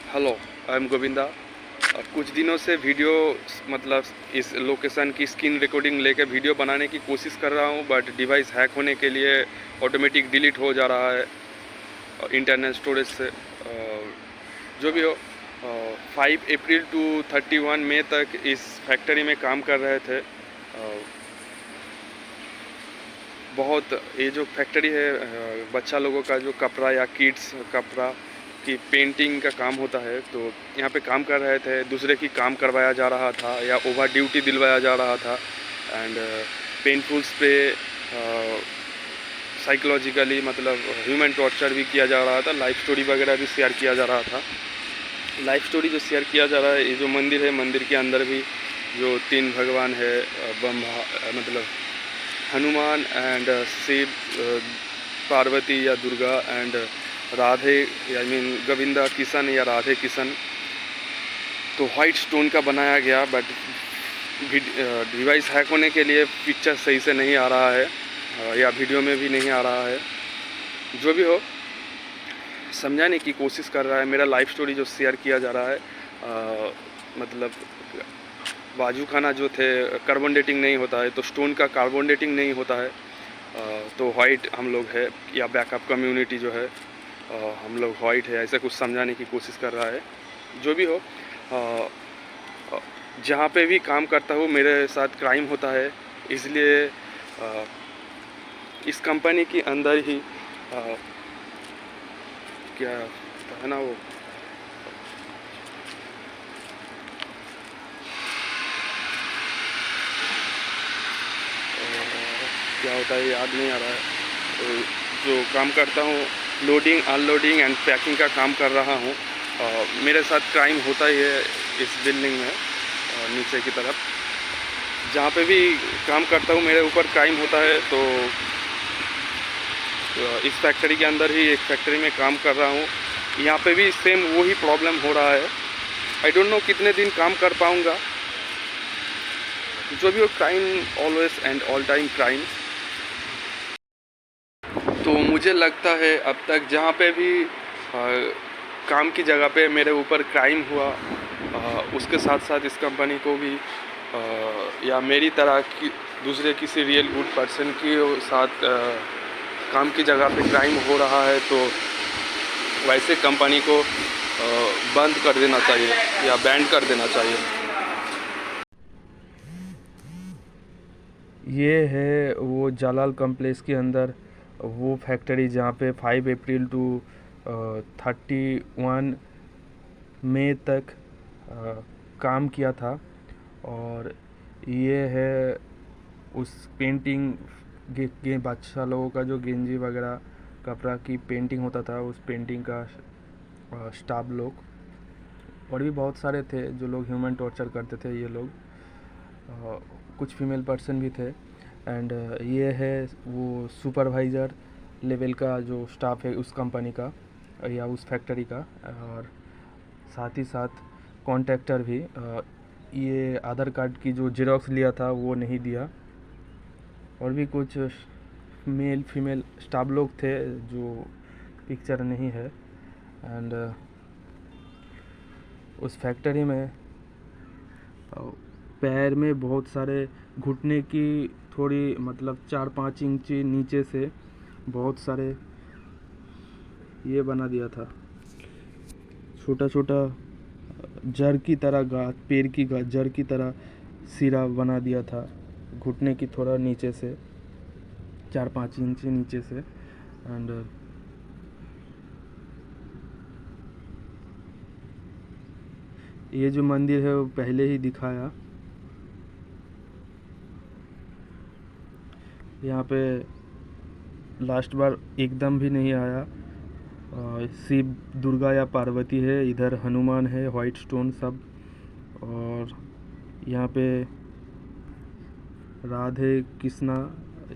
Hello, I am Govinda. कुछ दिनों से वीडियो मतलब इस लोकेशन की स्क्रीन रिकॉर्डिंग लेके वीडियो बनाने की कोशिश कर रहा हूँ, बट डिवाइस हैक होने के लिए ऑटोमेटिक डिलीट हो जा रहा है इंटरनल स्टोरेज से। जो भी हो, 5 अप्रैल टू 31 मई तक इस फैक्ट्री में काम कर रहे थे। बहुत ये जो फैक्ट्री है, बच्चा लोगों का जो कपड़ा या किड्स कपड़ा की पेंटिंग का काम होता है, तो यहाँ पे काम कर रहे थे। दूसरे की काम करवाया जा रहा था या ओवर ड्यूटी दिलवाया जा रहा था। एंड पेनफुल्स पे साइकोलॉजिकली मतलब ह्यूमन टॉर्चर भी किया जा रहा था। लाइफ स्टोरी वगैरह भी शेयर किया जा रहा था। लाइफ स्टोरी जो शेयर किया जा रहा है, ये जो मंदिर है, मंदिर के अंदर भी जो 3 भगवान है, ब्रह्मा मतलब हनुमान एंड शिव, पार्वती या Durga and Radhe I mean Govinda Kishan या राधे किशन, तो वाइट स्टोन का बनाया गया। बट डिवाइस हैक होने के लिए पिक्चर सही से नहीं आ रहा है, या वीडियो में भी नहीं आ रहा है। जो भी हो, समझाने की कोशिश कर रहा है। मेरा लाइफ स्टोरी जो शेयर किया जा रहा है, मतलब बाजू खाना जो थे कार्बन डेटिंग नहीं होता है, तो स्टोन का कार्बन डेटिंग नहीं होता है, तो वाइट हम लोग है या बैकअप कम्युनिटी जो है, हम लोग वाइट है, ऐसा कुछ समझाने की कोशिश कर रहा है। जो भी हो, जहाँ पे भी काम करता हूँ मेरे साथ क्राइम होता है, इसलिए इस कंपनी के अंदर ही क्या है ना वो क्या होता है याद नहीं आ रहा है। जो काम करता हूँ, लोडिंग अनलोडिंग एंड पैकिंग का काम कर रहा हूँ। मेरे साथ क्राइम होता ही है इस बिल्डिंग में, नीचे की तरफ जहाँ पे भी काम करता हूँ मेरे ऊपर क्राइम होता है। तो इस फैक्ट्री के अंदर ही एक फैक्ट्री में काम कर रहा हूँ, यहाँ पे भी सेम वही प्रॉब्लम हो रहा है। आई डोंट नो कितने दिन काम कर पाऊँगा। जो भी हो, crime always and all time crime. तो मुझे लगता है अब तक जहाँ पे भी काम की जगह पे मेरे ऊपर क्राइम हुआ, उसके साथ साथ इस कंपनी को भी या मेरी तरह की दूसरे किसी रियल गुड पर्सन के साथ काम की जगह पे क्राइम हो रहा है, तो वैसे कंपनी को बंद कर देना चाहिए या बैन कर देना चाहिए। ये है वो जालाल कॉम्प्लेक्स के अंदर वो फैक्ट्री जहाँ पे 5 अप्रैल टू 31 मई तक काम किया था। और ये है उस पेंटिंग के बादशाह लोगों का जो गेंजी वगैरह कपड़ा की पेंटिंग होता था, उस पेंटिंग का स्टाफ लोग और भी बहुत सारे थे जो लोग ह्यूमन टॉर्चर करते थे। ये लोग कुछ फीमेल पर्सन भी थे। एंड ये है वो सुपरवाइज़र लेवल का जो स्टाफ है उस कंपनी का या उस फैक्ट्री का। और साथ ही साथ कॉन्ट्रैक्टर भी ये आधार कार्ड की जो जेरॉक्स लिया था वो नहीं दिया। और भी कुछ मेल फीमेल स्टाफ लोग थे जो पिक्चर नहीं है। एंड उस फैक्ट्री में पैर में बहुत सारे घुटने की थोड़ी मतलब 4-5 इंच नीचे से बहुत सारे ये बना दिया था, छोटा छोटा जड़ की तरह गाँठ, पैर की जड़ की तरह सिरा बना दिया था घुटने की थोड़ा नीचे से 4-5 इंच नीचे से। एंड ये जो मंदिर है वो पहले ही दिखाया। यहाँ पे लास्ट बार एकदम भी नहीं आया। शिव दुर्गा या पार्वती है, इधर हनुमान है, वाइट स्टोन सब। और यहाँ पे राधे कृष्णा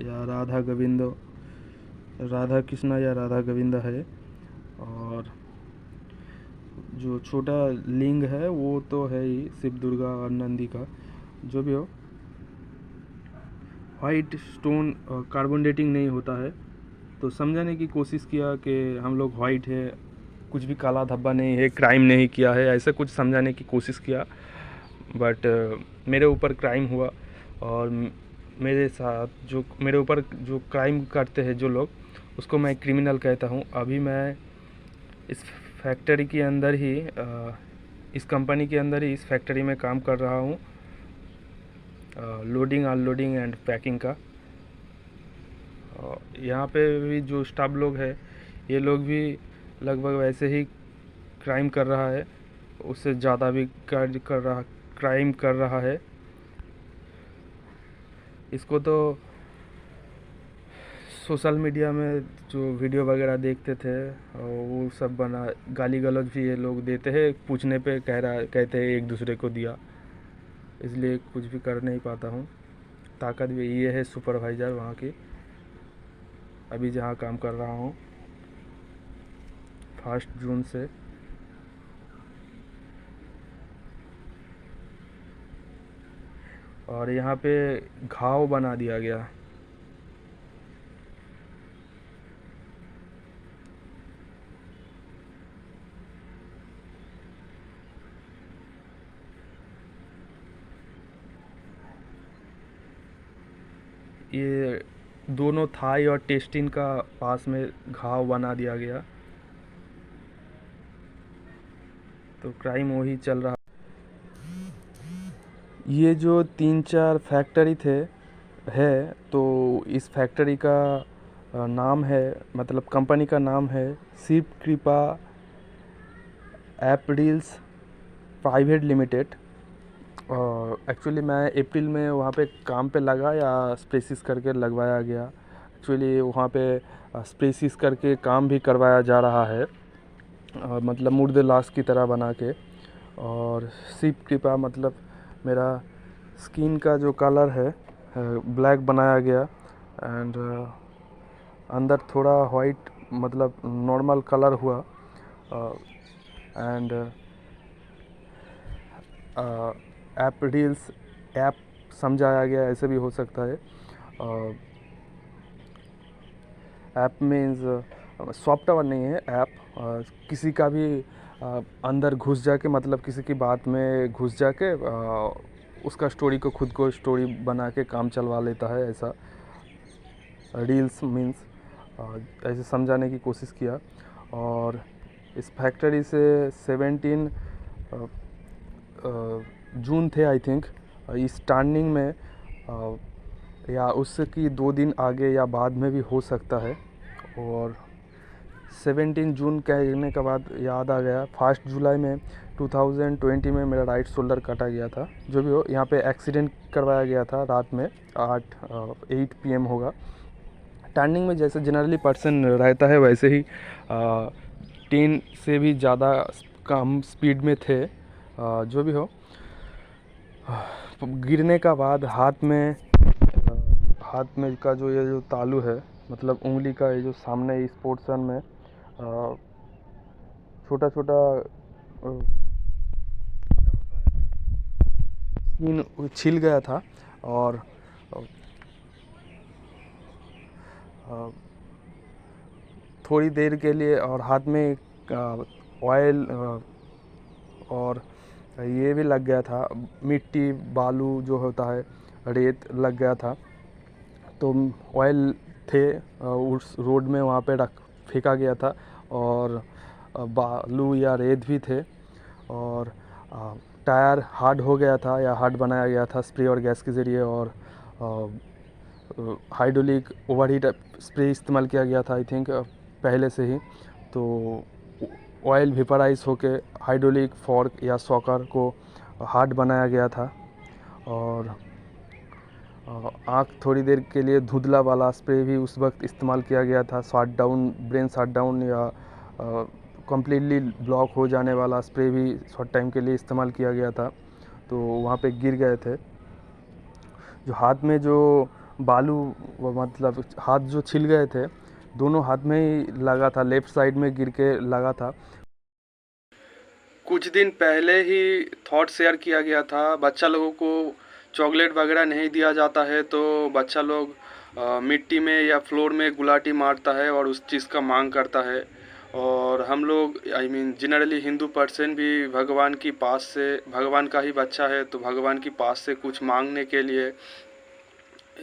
या राधा गोविंद, राधा कृष्णा या राधा गोविंदा है। और जो छोटा लिंग है वो तो है ही शिव दुर्गा और नंदी का। जो भी हो, वाइट स्टोन कार्बन डेटिंग नहीं होता है, तो समझाने की कोशिश किया कि हम लोग वाइट है, कुछ भी काला धब्बा नहीं है, क्राइम नहीं किया है, ऐसा कुछ समझाने की कोशिश किया। बट मेरे ऊपर क्राइम हुआ और मेरे साथ जो मेरे ऊपर जो क्राइम करते हैं जो लोग, उसको मैं क्रिमिनल कहता हूँ। अभी मैं इस फैक्ट्री के अंदर ही इस कंपनी के अंदर ही इस फैक्ट्री में काम कर रहा हूँ, लोडिंग अनलोडिंग एंड पैकिंग का। यहाँ पे भी जो स्टाफ लोग हैं, ये लोग भी लगभग वैसे ही क्राइम कर रहा है, उससे ज़्यादा भी क्राइम कर रहा है। इसको तो सोशल मीडिया में जो वीडियो वगैरह देखते थे और वो सब बना गाली गलौज भी ये लोग देते हैं, पूछने पे कहते हैं एक दूसरे को दिया, इसलिए कुछ भी कर नहीं पाता हूँ। ताकत भी ये है सुपरवाइज़र वहाँ की, अभी जहाँ काम कर रहा हूँ 1 जून से। और यहाँ पे घाव बना दिया गया। ये दोनों थाई और टेस्टिन का पास में घाव बना दिया गया, तो क्राइम वही चल रहा। ये जो 3-4 फैक्ट्री है, तो इस फैक्ट्री का नाम है, मतलब कंपनी का नाम है शिव कृपा एपरिल्स प्राइवेट लिमिटेड। एक्चुअली मैं अप्रैल में वहाँ पे काम पे लगा या स्पेसिस करके लगवाया गया। एक्चुअली वहाँ पे स्पेसिस करके काम भी करवाया जा रहा है, मतलब मुर्दे लाश की तरह बना के। और शिव कृपा मतलब मेरा स्किन का जो कलर है ब्लैक बनाया गया, एंड अंदर थोड़ा वाइट मतलब नॉर्मल कलर हुआ, एंड ऐप रील्स ऐप समझाया गया, ऐसे भी हो सकता है। ऐप मीन्स सॉफ्टवेयर नहीं है ऐप, किसी का भी अंदर घुस जाके, मतलब किसी की बात में घुस जाके उसका स्टोरी को खुद को स्टोरी बना के काम चलवा लेता है, ऐसा रील्स मीन्स ऐसे समझाने की कोशिश किया। और इस फैक्ट्री से 17 जून थे आई थिंक, इस टर्निंग में या उससे की 2 दिन आगे या बाद में भी हो सकता है। और 17 जून कहने के बाद याद आ गया, 1 जुलाई में 2020 में मेरा राइट शोल्डर कटा गया था। जो भी हो, यहाँ पे एक्सीडेंट करवाया गया था रात में 8 PM होगा। टर्निंग में जैसे जनरली पर्सन रहता है, वैसे ही 10 से भी ज़्यादा कम स्पीड में थे। जो भी हो, गिरने का बाद हाथ में का जो ये जो तालू है, मतलब उंगली का ये जो सामने इस पोर्शन में छोटा छोटा स्किन छिल गया था। और थोड़ी देर के लिए और हाथ में ऑयल और ये भी लग गया था, मिट्टी बालू जो होता है, रेत लग गया था। तो ऑयल थे उस रोड में, वहाँ पे फेंका गया था, और बालू या रेत भी थे। और टायर हार्ड हो गया था या हार्ड बनाया गया था स्प्रे और गैस के ज़रिए। और हाइड्रोलिक ओवरहीट स्प्रे इस्तेमाल किया गया था आई थिंक पहले से ही। तो ऑयल वेपराइज होके हाइड्रोलिक फॉर्क या सॉकर को हार्ड बनाया गया था। और आँख थोड़ी देर के लिए धुंधला वाला स्प्रे भी उस वक्त इस्तेमाल किया गया था, shut down brain shut down या कम्प्लीटली ब्लॉक हो जाने वाला स्प्रे भी शॉर्ट टाइम के लिए इस्तेमाल किया गया था। तो वहाँ पे गिर गए थे। जो हाथ में जो बालू मतलब हाथ जो छिल गए थे, दोनों हाथ में ही लगा था, लेफ़्ट साइड में गिर के लगा था। कुछ दिन पहले ही थॉट शेयर किया गया था, बच्चा लोगों को चॉकलेट वगैरह नहीं दिया जाता है, तो बच्चा लोग मिट्टी में या फ्लोर में गुलाटी मारता है और उस चीज़ का मांग करता है। और हम लोग जनरली हिंदू पर्सन भी भगवान का ही बच्चा है, तो भगवान की पास से कुछ मांगने के लिए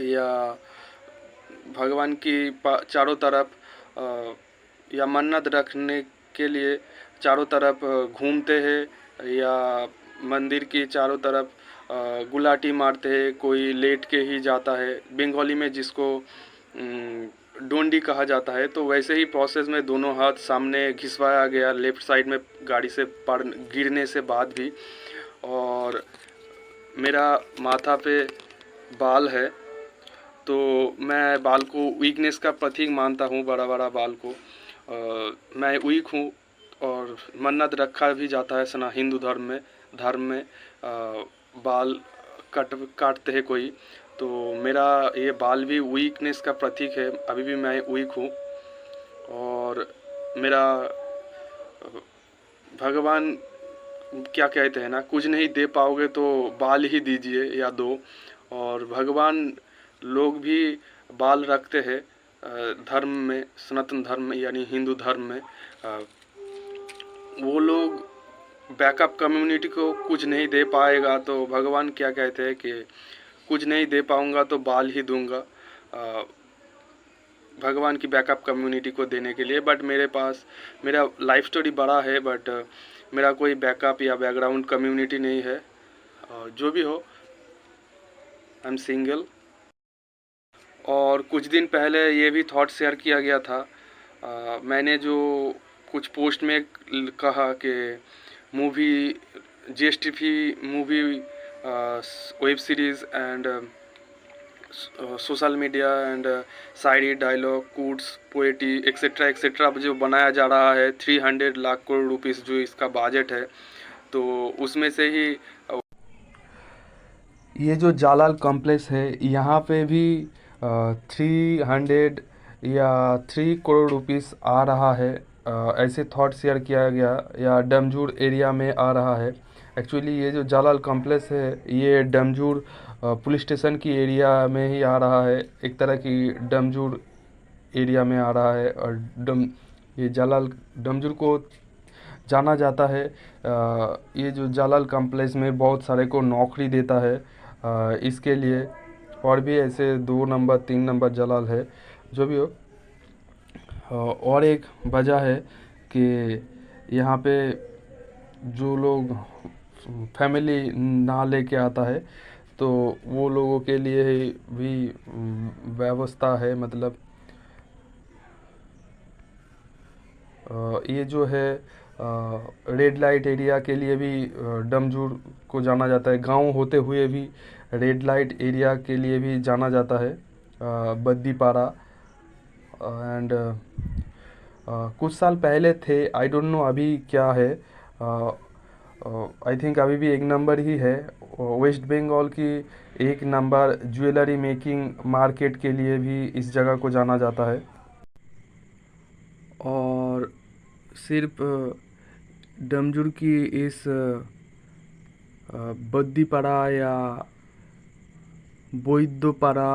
या भगवान की चारों तरफ या मन्नत रखने के लिए चारों तरफ घूमते हैं, या मंदिर की चारों तरफ गुलाटी मारते हैं। कोई लेट के ही जाता है, बंगाली में जिसको डोंडी कहा जाता है। तो वैसे ही प्रोसेस में दोनों हाथ सामने घिसवाया गया लेफ़्ट साइड में गाड़ी से पड़ गिरने से बाद भी। और मेरा माथा पे बाल है, तो मैं बाल को वीकनेस का प्रतीक मानता हूँ, बड़ा बड़ा बाल को। मैं वीक हूँ और मन्नत रखा भी जाता है सना हिंदू धर्म में बाल काटते हैं कोई, तो मेरा ये बाल भी वीकनेस का प्रतीक है। अभी भी मैं वीक हूँ और मेरा भगवान क्या कहते हैं ना, कुछ नहीं दे पाओगे तो बाल ही दीजिए या दो। और भगवान लोग भी बाल रखते हैं धर्म में, सनातन धर्म यानी हिंदू धर्म में। वो लोग बैकअप कम्युनिटी को कुछ नहीं दे पाएगा, तो भगवान क्या कहते हैं कि कुछ नहीं दे पाऊँगा तो बाल ही दूंगा भगवान की बैकअप कम्युनिटी को देने के लिए। बट मेरा लाइफ स्टोरी बड़ा है, बट मेरा कोई बैकअप या बैकग्राउंड कम्युनिटी नहीं है। जो भी हो, आई एम सिंगल। और कुछ दिन पहले ये भी थॉट शेयर किया गया था, मैंने जो कुछ पोस्ट में कहा कि मूवी जीएसटीवी movie, web series and social media and शायरी, dialogue, quotes, poetry etcetera etcetera जो बनाया जा रहा है 300 लाख करोड़ रुपीस जो इसका बजट है, तो उसमें से ही ये जो जालाल कॉम्प्लेक्स है यहाँ पे भी 300 या 3 करोड़ रुपीस आ रहा है। ऐसे थॉट शेयर किया गया, या डमजूर एरिया में आ रहा है। एक्चुअली ये जो जालाल कॉम्प्लेक्स है ये डमजूर पुलिस स्टेशन की एरिया में ही आ रहा है, एक तरह की डमजूर एरिया में आ रहा है। और ये जालाल डमजूर को जाना जाता है, ये जो जालाल कॉम्प्लेक्स में बहुत सारे को नौकरी देता है इसके लिए। और भी ऐसे 2 नंबर 3 नंबर जालाल है, जो भी हो। और एक वजह है कि यहाँ पे जो लोग फैमिली ना लेके आता है, तो वो लोगों के लिए भी व्यवस्था है। मतलब ये जो है रेड लाइट एरिया के लिए भी डमजूर को जाना जाता है। गांव होते हुए भी रेड लाइट एरिया के लिए भी जाना जाता है, बद्दीपारा। एंड कुछ साल पहले थे, आई डोंट नो अभी क्या है। आई थिंक अभी भी 1 नंबर ही है। वेस्ट बंगाल की 1 नंबर ज्वेलरी मेकिंग मार्केट के लिए भी इस जगह को जाना जाता है। और सिर्फ डमजूर की इस बद्दीपाड़ा या बोईदोपाड़ा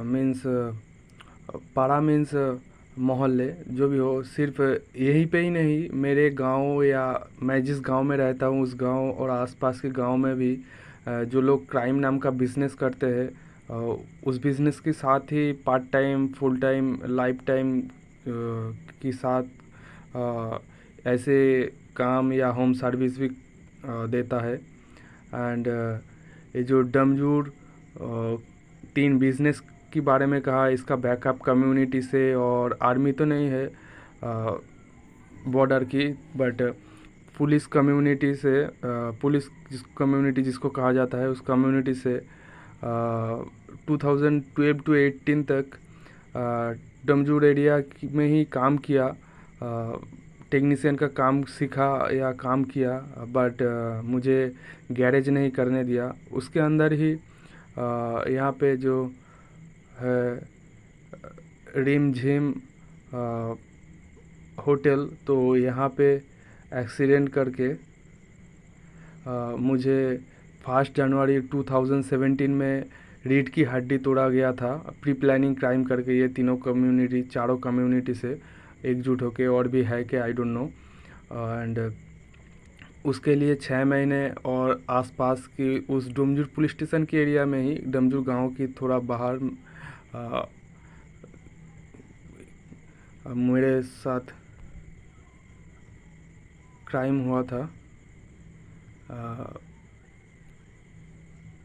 मीन्स पाड़ा मीन्स मोहल्ले, जो भी हो, सिर्फ यहीं पे ही नहीं, मेरे गांव या मैं जिस गांव में रहता हूँ उस गांव और आसपास के गांव में भी जो लोग क्राइम नाम का बिज़नेस करते हैं, उस बिज़नेस के साथ ही part time, full time, life time के साथ ऐसे काम या होम सर्विस भी देता है। एंड ये जो डमजूर 3 बिज़नेस के बारे में कहा, इसका बैकअप कम्युनिटी से, और आर्मी तो नहीं है बॉर्डर की, बट पुलिस कम्युनिटी से, पुलिस कम्युनिटी जिसको कहा जाता है, उस कम्युनिटी से 2012 टू 18 तक डमजूर एरिया में ही काम किया, टेक्नीशियन का काम सीखा या काम किया। बट मुझे गैरेज नहीं करने दिया। उसके अंदर ही यहाँ पे जो है रिम झिम होटल, तो यहाँ पे एक्सीडेंट करके मुझे 1 जनवरी 2017 में रीढ़ की हड्डी तोड़ा गया था, प्री प्लानिंग क्राइम करके, ये चारों कम्युनिटी से। एकजुट होके, और भी है कि आई डोंट नो। एंड उसके लिए 6 महीने और आसपास की उस डुमजूर पुलिस स्टेशन के एरिया में ही, डुमजूर गांव की थोड़ा बाहर मेरे साथ क्राइम हुआ था।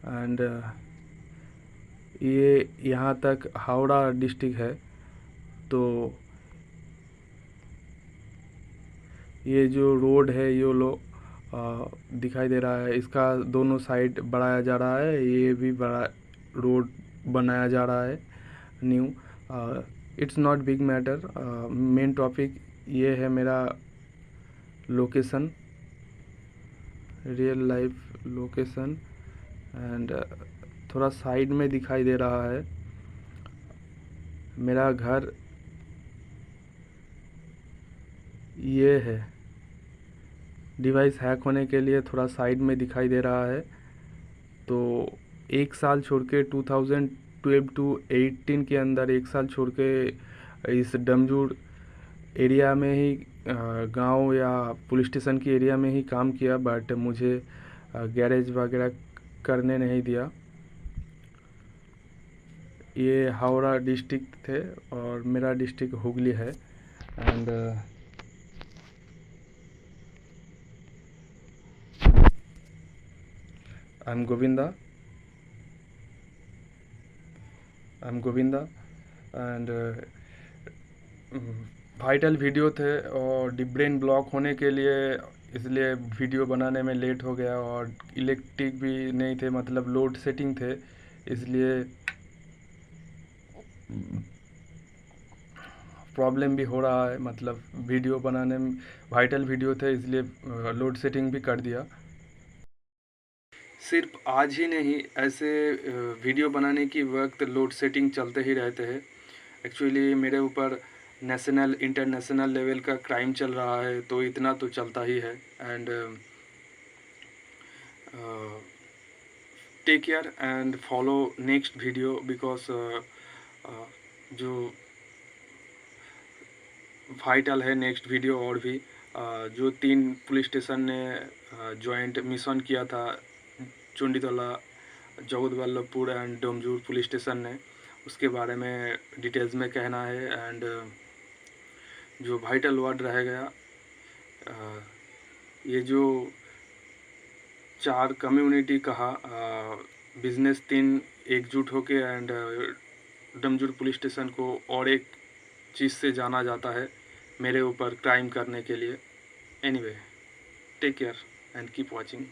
एंड ये यहाँ तक हावड़ा डिस्ट्रिक्ट है। तो ये जो रोड है ये लो दिखाई दे रहा है, इसका दोनों साइड बढ़ाया जा रहा है। ये भी बड़ा रोड बनाया जा रहा है new. It's not big matter. Main topic ये है मेरा location, real life location. And थोड़ा साइड में दिखाई दे रहा है मेरा घर, ये है। डिवाइस हैक होने के लिए थोड़ा साइड में दिखाई दे रहा है। तो एक साल छोड़ के 2012 टू 18 के अंदर एक साल छोड़ के इस डमजूर एरिया में ही, गांव या पुलिस स्टेशन की एरिया में ही काम किया, बट मुझे गैरेज वगैरह करने नहीं दिया। ये हावड़ा डिस्ट्रिक्ट थे और मेरा डिस्ट्रिक्ट हुगली है। And I am Govinda. And vital video थे और डिप ब्रेन ब्लॉक होने के लिए, इसलिए वीडियो बनाने में लेट हो गया। और इलेक्ट्रिक भी नहीं थे, मतलब लोड सेटिंग थे, इसलिए प्रॉब्लम भी हो रहा है। मतलब वीडियो बनाने में वाइटल वीडियो थे, इसलिए लोड सेटिंग भी कर दिया। सिर्फ आज ही नहीं, ऐसे वीडियो बनाने की वक्त लोड सेटिंग चलते ही रहते हैं। एक्चुअली मेरे ऊपर नेशनल इंटरनेशनल लेवल का क्राइम चल रहा है, तो इतना तो चलता ही है। And take care and follow next video, because जो वाइटल है नेक्स्ट वीडियो। और भी जो 3 पुलिस स्टेशन ने जॉइंट मिशन किया था, Chanditala, Jagatballavpur and Domjur police station ने, उसके बारे में डिटेल्स में कहना है। एंड जो वाइटल वर्ड रह गया, ये जो 4 कम्युनिटी कहा, बिजनेस 3 एकजुट होके एंड डमजूर पुलिस स्टेशन को और एक चीज़ से जाना जाता है, मेरे ऊपर क्राइम करने के लिए। Anyway, take care and keep watching.